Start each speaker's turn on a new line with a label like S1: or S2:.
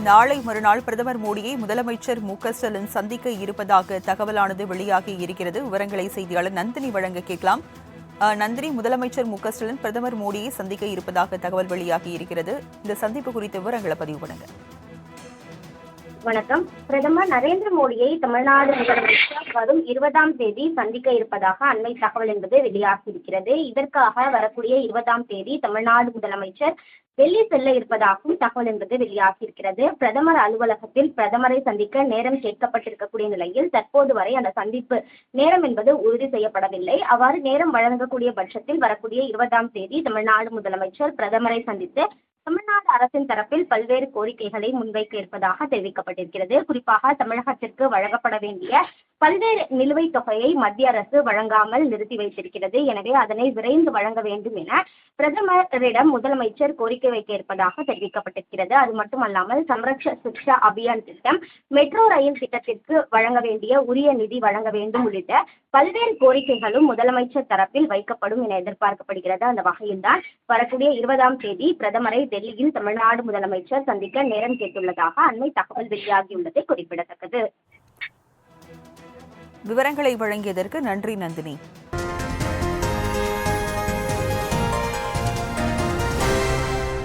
S1: நாளை மறுநாள் பிரதமர் மோடியை முதலமைச்சர் மு.க.ஸ்டாலின் சந்திக்க இருப்பதாக தகவலானது வெளியாகி இருக்கிறது. விவரங்களை செய்தியாளர் நந்தினி வழங்க கேட்கலாம். நந்தினி, முதலமைச்சர் மு.க.ஸ்டாலின் பிரதமர் மோடியை சந்திக்க இருப்பதாக தகவல் வெளியாகி இருக்கிறது. இந்த சந்திப்பு குறித்த விவரங்களை பதிவு பண்ணுங்க.
S2: வணக்கம். பிரதமர் நரேந்திர மோடியை தமிழ்நாடு முதலமைச்சர் வரும் 20ஆம் தேதி சந்திக்க இருப்பதாக அண்மை தகவல் என்பது வெளியாகி இருக்கிறது. இதற்காக வரக்கூடிய 20ஆம் தேதி தமிழ்நாடு முதலமைச்சர் டெல்லி செல்ல இருப்பதாகவும் தகவல் என்பது வெளியாகி இருக்கிறது. பிரதமர் அலுவலகத்தில் பிரதமரை சந்திக்க நேரம் கேட்கப்பட்டிருக்கக்கூடிய நிலையில் தற்போது வரை அந்த சந்திப்பு நேரம் என்பது உறுதி செய்யப்படவில்லை. அவ்வாறு நேரம் வழங்கக்கூடிய பட்சத்தில் வரக்கூடிய 20ஆம் தேதி தமிழ்நாடு முதலமைச்சர் பிரதமரை சந்தித்து தமிழ்நாடு அரசின் தரப்பில் பல்வேறு கோரிக்கைகளை முன்வைக்க இருப்பதாக தெரிவிக்கப்பட்டிருக்கிறது. குறிப்பாக தமிழகத்திற்கு வழங்கப்பட வேண்டிய பல்வேறு நிலுவைத் தொகையை மத்திய அரசு வழங்காமல் நிறுத்தி வைத்திருக்கிறது. எனவே அதனை விரைந்து வழங்க வேண்டும் என பிரதமரிடம் முதலமைச்சர் கோரிக்கை வைக்க இருப்பதாக தெரிவிக்கப்பட்டிருக்கிறது. அது மட்டுமல்லாமல் சம்ரக்ஷ சிக்ஷா அபியான் திட்டம், மெட்ரோ ரயில் திட்டத்திற்கு வழங்க வேண்டிய உரிய நிதி வழங்க வேண்டும் உள்ளிட்ட பல்வேறு கோரிக்கைகளும் முதலமைச்சர் தரப்பில் வைக்கப்படும் என எதிர்பார்க்கப்படுகிறது. அந்த வகையில்தான் வரக்கூடிய 20ஆம் தேதி பிரதமரை டெல்லியில் தமிழ்நாடு முதலமைச்சர் சந்திக்க நேரம் கேட்டுள்ளதாக அண்மை தகவல் வெளியாகியுள்ளது குறிப்பிடத்தக்கது.
S1: விவரங்களை வழங்கியதற்கு நன்றி நந்தினி.